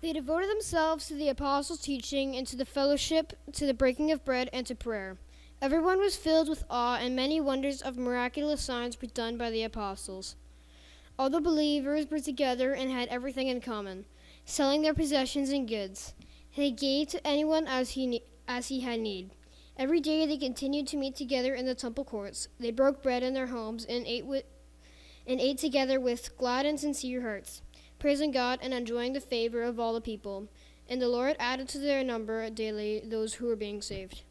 They devoted themselves to the apostles' teaching and to the fellowship, to the breaking of bread, and to prayer. Everyone was filled with awe, and many wonders of miraculous signs were done by the apostles. All the believers were together and had everything in common, selling their possessions and goods. They gave to anyone as he had need. Every day they continued to meet together in the temple courts. They broke bread in their homes and ate together with glad and sincere hearts, praising God and enjoying the favor of all the people. And the Lord added to their number daily those who were being saved.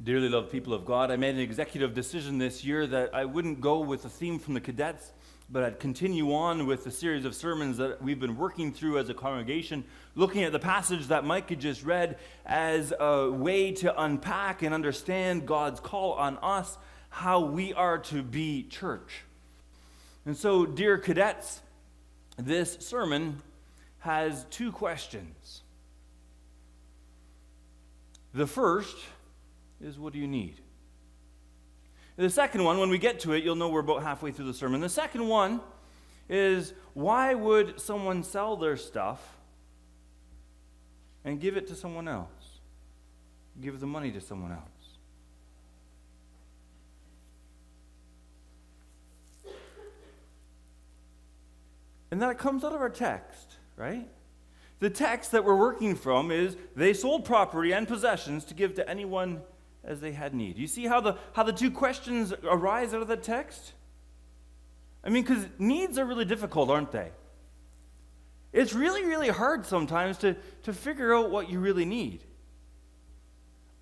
Dearly loved people of God, I made an executive decision this year that I wouldn't go with a theme from the cadets, but I'd continue on with the series of sermons that we've been working through as a congregation, looking at the passage that Mike had just read as a way to unpack and understand God's call on us, how we are to be church. And so, dear cadets, this sermon has two questions. The first is, what do you need? The second one, when we get to it, you'll know we're about halfway through the sermon. The second one is, why would someone sell their stuff and give it to someone else? Give the money to someone else. And that comes out of our text, right? The text that we're working from is, they sold property and possessions to give to anyone as they had need. You see how the two questions arise out of the text? I mean, because needs are really difficult, aren't they? It's really, really hard sometimes to figure out what you really need.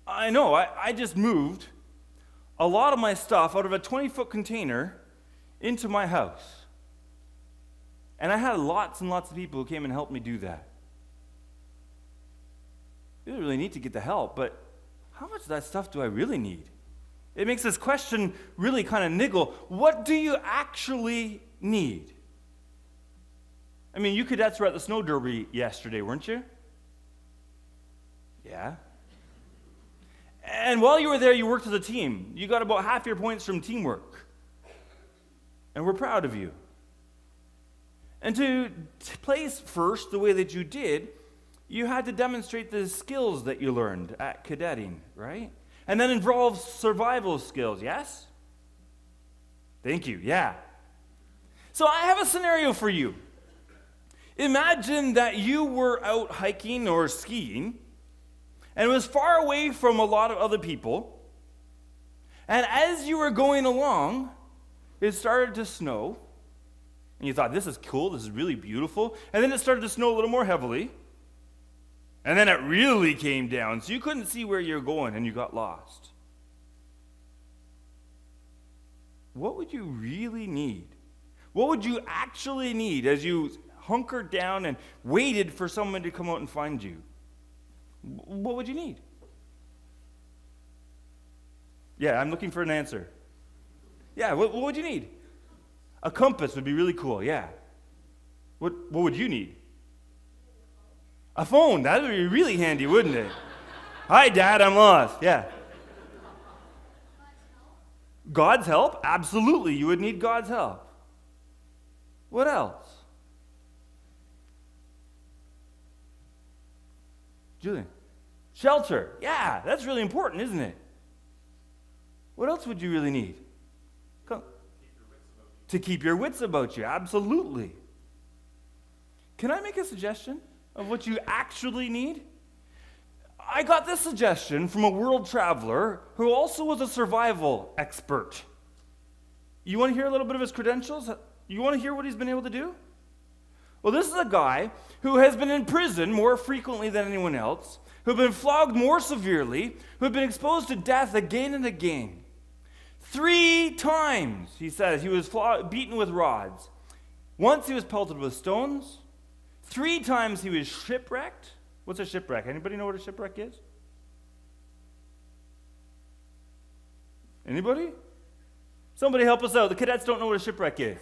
I know, I just moved a lot of my stuff out of a 20-foot container into my house. And I had lots and lots of people who came and helped me do that. You didn't really need to get the help, but how much of that stuff do I really need? It makes this question really kind of niggle. What do you actually need? I mean, you cadets were at the snow derby yesterday, weren't you? Yeah. And while you were there, you worked as a team. You got about half your points from teamwork. And we're proud of you. And to place first the way that you did, you had to demonstrate the skills that you learned at cadetting, right? And that involves survival skills, yes? Thank you, yeah. So I have a scenario for you. Imagine that you were out hiking or skiing, and it was far away from a lot of other people, and as you were going along, it started to snow, and you thought, this is cool, this is really beautiful, and then it started to snow a little more heavily, and then it really came down, so you couldn't see where you're going, and you got lost. What would you really need? What would you actually need as you hunkered down and waited for someone to come out and find you? What would you need? Yeah, I'm looking for an answer. Yeah, what would you need? A compass would be really cool, yeah. What would you need? A phone, that would be really handy, wouldn't it? Hi, Dad, I'm lost. Yeah. God's help? Absolutely, you would need God's help. What else? Julian? Shelter. Yeah, that's really important, isn't it? What else would you really need? Come. To keep your wits about you, absolutely. Can I make a suggestion of what you actually need? I got this suggestion from a world traveler who also was a survival expert. You want to hear a little bit of his credentials? You want to hear what he's been able to do? Well, this is a guy who has been in prison more frequently than anyone else, who has been flogged more severely, who has been exposed to death again and again. 3 times, he says, he was beaten with rods. Once he was pelted with stones. 3 times he was shipwrecked. What's a shipwreck? Anybody know what a shipwreck is? Anybody? Somebody help us out. The cadets don't know what a shipwreck is.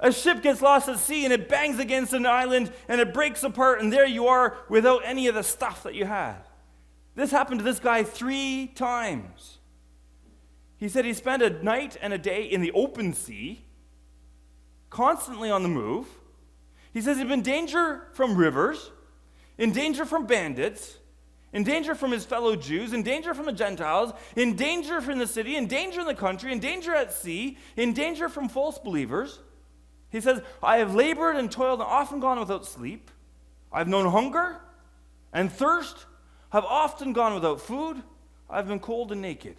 A ship gets lost at sea and it bangs against an island and it breaks apart, and there you are without any of the stuff that you had. This happened to this guy 3 times. He said he spent a night and a day in the open sea, constantly on the move. He says he'd been in danger from rivers, in danger from bandits, in danger from his fellow Jews, in danger from the Gentiles, in danger from the city, in danger in the country, in danger at sea, in danger from false believers. He says, I have labored and toiled and often gone without sleep. I've known hunger and thirst, have often gone without food. I've been cold and naked.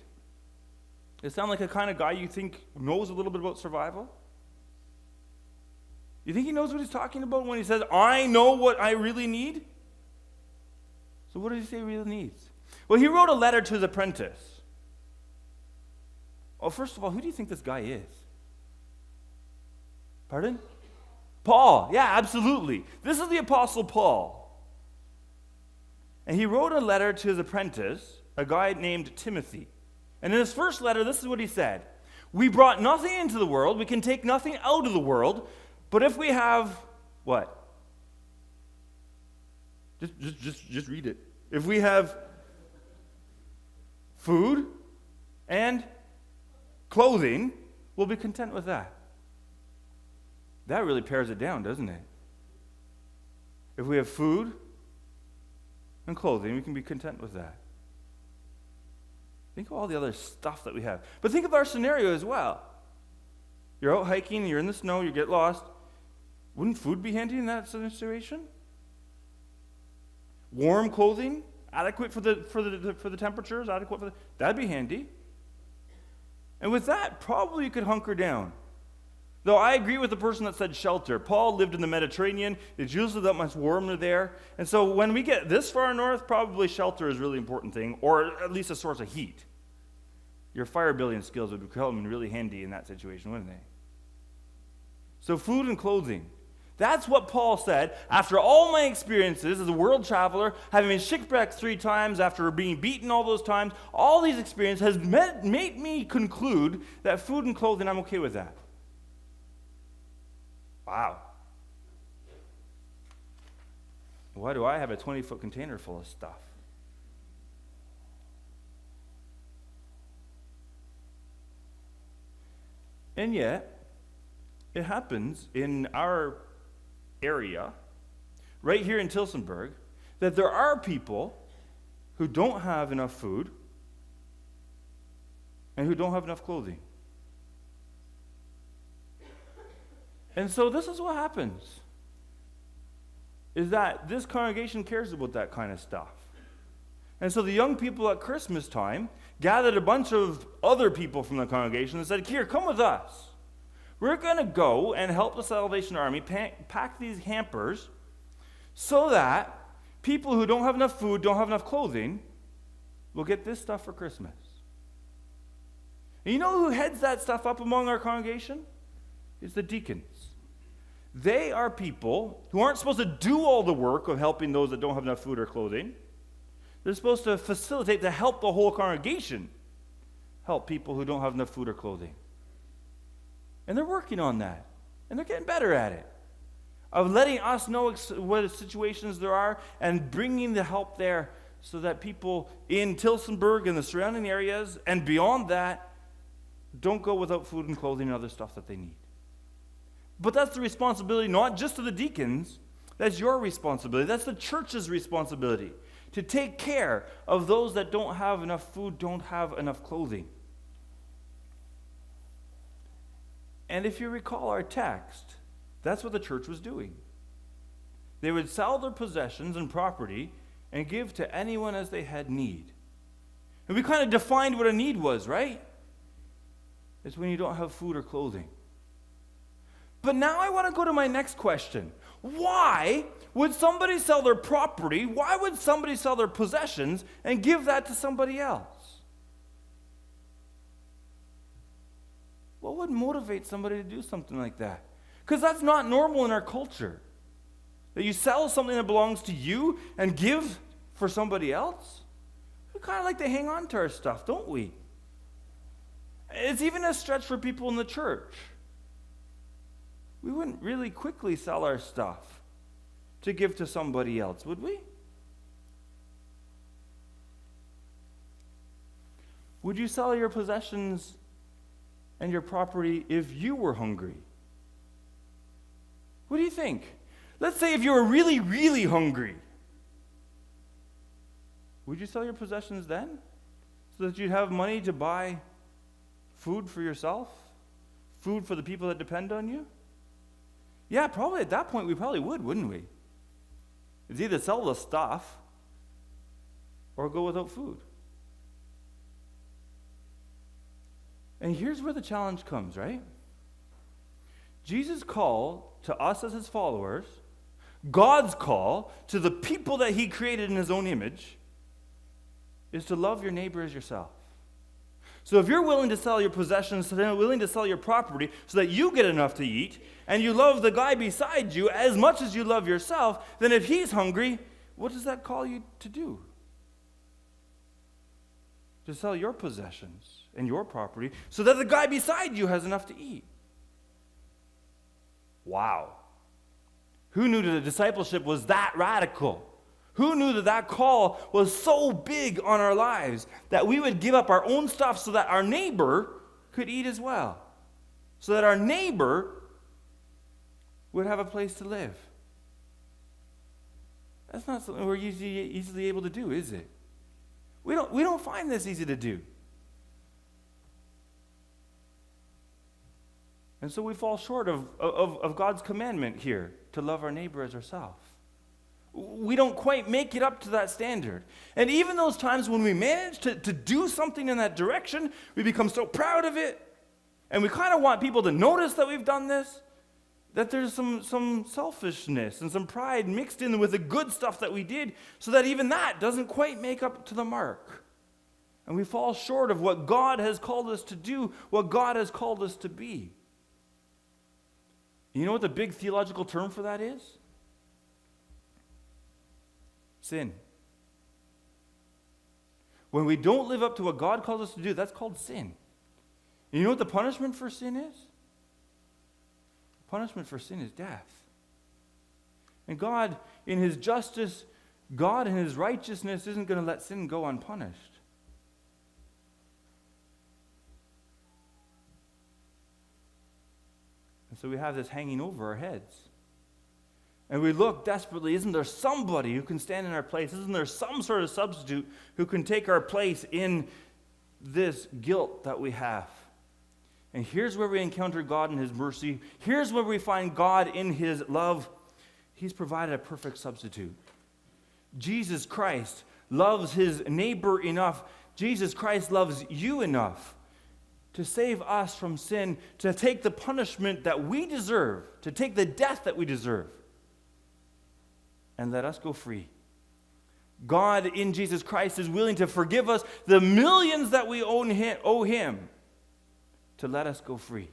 Does it sound like a kind of guy you think knows a little bit about survival? You think he knows what he's talking about when he says, I know what I really need? So what does he say he really needs? Well, he wrote a letter to his apprentice. Oh, first of all, who do you think this guy is? Pardon? Paul. Yeah, absolutely. This is the Apostle Paul. And he wrote a letter to his apprentice, a guy named Timothy. And in his first letter, this is what he said. We brought nothing into the world. We can take nothing out of the world. But if we have, what? Just read it. If we have food and clothing, we'll be content with that. That really pares it down, doesn't it? If we have food and clothing, we can be content with that. Think of all the other stuff that we have. But think of our scenario as well. You're out hiking, you're in the snow, you get lost. Wouldn't food be handy in that situation? Warm clothing, adequate for the temperatures, adequate for that'd be handy. And with that, probably you could hunker down. Though I agree with the person that said shelter. Paul lived in the Mediterranean. It's usually that much warmer there. And so when we get this far north, probably shelter is a really important thing, or at least a source of heat. Your fire building skills would come in really handy in that situation, wouldn't they? So food and clothing. That's what Paul said. After all my experiences as a world traveler, having been shipwrecked 3 times, after being beaten all those times, all these experiences has made me conclude that food and clothing, I'm okay with that. Wow. Why do I have a 20-foot container full of stuff? And yet, it happens in our area, right here in Tillsonburg, that there are people who don't have enough food and who don't have enough clothing. And so this is what happens, is that this congregation cares about that kind of stuff. And so the young people at Christmas time gathered a bunch of other people from the congregation and said, here, come with us. We're going to go and help the Salvation Army pack these hampers so that people who don't have enough food, don't have enough clothing, will get this stuff for Christmas. And you know who heads that stuff up among our congregation? It's the deacons. They are people who aren't supposed to do all the work of helping those that don't have enough food or clothing. They're supposed to facilitate, to help the whole congregation help people who don't have enough food or clothing. And they're working on that. And they're getting better at it. Of letting us know what situations there are and bringing the help there so that people in Tillsonburg and the surrounding areas and beyond that don't go without food and clothing and other stuff that they need. But that's the responsibility not just of the deacons, that's your responsibility. That's the church's responsibility to take care of those that don't have enough food, don't have enough clothing. And if you recall our text, that's what the church was doing. They would sell their possessions and property and give to anyone as they had need. And we kind of defined what a need was, right? It's when you don't have food or clothing. But now I want to go to my next question. Why would somebody sell their property? Why would somebody sell their possessions and give that to somebody else? What would motivate somebody to do something like that? Because that's not normal in our culture. That you sell something that belongs to you and give for somebody else. We kind of like to hang on to our stuff, don't we? It's even a stretch for people in the church. We wouldn't really quickly sell our stuff to give to somebody else, would we? Would you sell your possessions and your property if you were hungry? What do you think? Let's say if you were really, really hungry. Would you sell your possessions then? So that you'd have money to buy food for yourself? Food for the people that depend on you? Yeah, probably at that point we probably would, wouldn't we? It's either sell the stuff or go without food. And here's where the challenge comes, right? Jesus' call to us as his followers, God's call to the people that he created in his own image, is to love your neighbor as yourself. So if you're willing to sell your possessions, willing to sell your property so that you get enough to eat, and you love the guy beside you as much as you love yourself, then if he's hungry, what does that call you to do? To sell your possessions and your property so that the guy beside you has enough to eat. Wow. Who knew that discipleship was that radical? Who knew that that call was so big on our lives that we would give up our own stuff so that our neighbor could eat as well? So that our neighbor would have a place to live. That's not something we're easily able to do, is it? We don't find this easy to do. And so we fall short of God's commandment here to love our neighbor as ourselves. We don't quite make it up to that standard. And even those times when we manage to do something in that direction, we become so proud of it, and we kind of want people to notice that we've done this, that there's some selfishness and some pride mixed in with the good stuff that we did, so that even that doesn't quite make up to the mark. And we fall short of what God has called us to do, what God has called us to be. You know what the big theological term for that is? Sin. When we don't live up to what God calls us to do, that's called sin. And you know what the punishment for sin is? The punishment for sin is death. And God, in his justice, God in his righteousness isn't going to let sin go unpunished. And so we have this hanging over our heads. And we look desperately, isn't there somebody who can stand in our place? Isn't there some sort of substitute who can take our place in this guilt that we have? And here's where we encounter God in his mercy. Here's where we find God in his love. He's provided a perfect substitute. Jesus Christ loves his neighbor enough. Jesus Christ loves you enough to save us from sin, to take the punishment that we deserve, to take the death that we deserve, and let us go free. God in Jesus Christ is willing to forgive us the millions that we owe him to let us go free.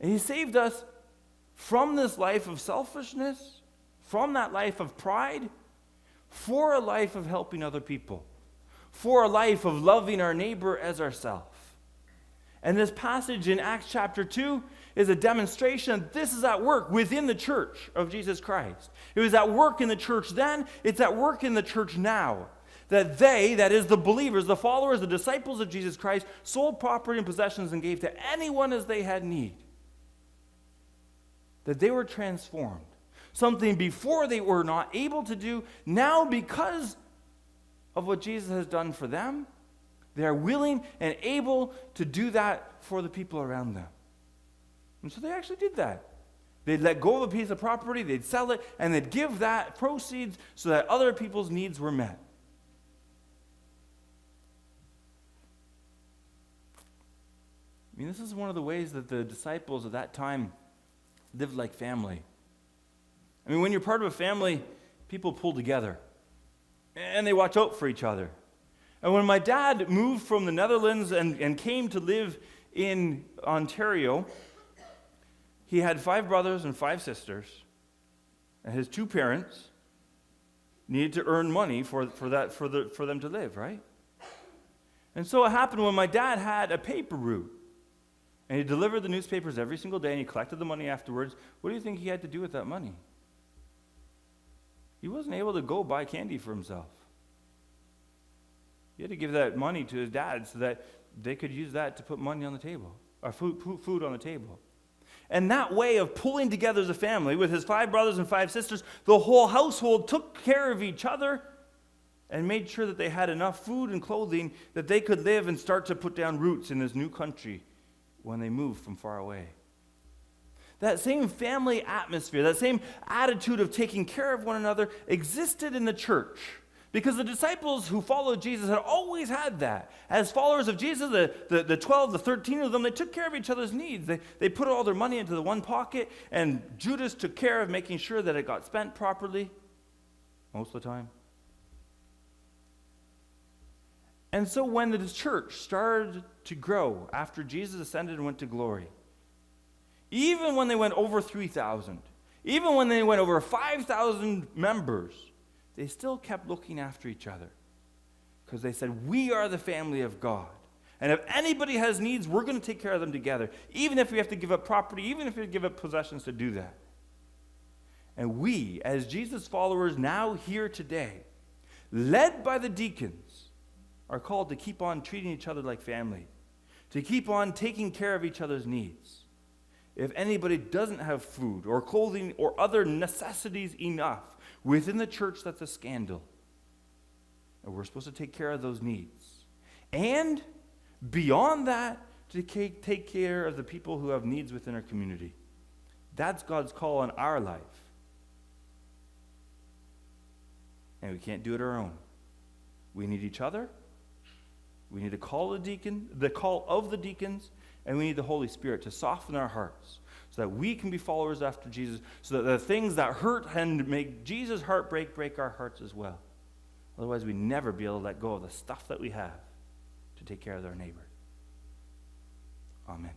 And he saved us from this life of selfishness, from that life of pride, for a life of helping other people, for a life of loving our neighbor as ourselves. And this passage in Acts chapter 2 is a demonstration that this is at work within the church of Jesus Christ. It was at work in the church then, it's at work in the church now. That they, that is the believers, the followers, the disciples of Jesus Christ, sold property and possessions and gave to anyone as they had need. That they were transformed. Something before they were not able to do, now because of what Jesus has done for them, they are willing and able to do that for the people around them. And so they actually did that. They'd let go of a piece of property, they'd sell it, and they'd give that proceeds so that other people's needs were met. I mean, this is one of the ways that the disciples of that time lived like family. I mean, when you're part of a family, people pull together, and they watch out for each other. And when my dad moved from the Netherlands and came to live in Ontario, he had 5 brothers and 5 sisters, and his 2 parents, needed to earn money for them to live, right? And so it happened when my dad had a paper route. And he delivered the newspapers every single day, and he collected the money afterwards. What do you think he had to do with that money? He wasn't able to go buy candy for himself. He had to give that money to his dad so that they could use that to put money on the table, or food on the table. And that way of pulling together as a family, with his 5 brothers and 5 sisters, the whole household took care of each other and made sure that they had enough food and clothing that they could live and start to put down roots in this new country when they moved from far away. That same family atmosphere, that same attitude of taking care of one another existed in the church, because the disciples who followed Jesus had always had that. As followers of Jesus, the 12, the 13 of them, they took care of each other's needs. They put all their money into the one pocket, and Judas took care of making sure that it got spent properly most of the time. And so when the church started to grow after Jesus ascended and went to glory, even when they went over 3,000, even when they went over 5,000 members, they still kept looking after each other, because they said, we are the family of God. And if anybody has needs, we're going to take care of them together, even if we have to give up property, even if we have to give up possessions to do that. And we, as Jesus followers now here today, led by the deacons, are called to keep on treating each other like family, to keep on taking care of each other's needs. If anybody doesn't have food or clothing or other necessities enough within the church, that's a scandal. And we're supposed to take care of those needs. And beyond that, to take care of the people who have needs within our community. That's God's call on our life. And we can't do it our own. We need each other. We need to call the call of the deacons, and we need the Holy Spirit to soften our hearts so that we can be followers after Jesus, so that the things that hurt and make Jesus' heart break our hearts as well. Otherwise, we never be able to let go of the stuff that we have to take care of our neighbor. Amen.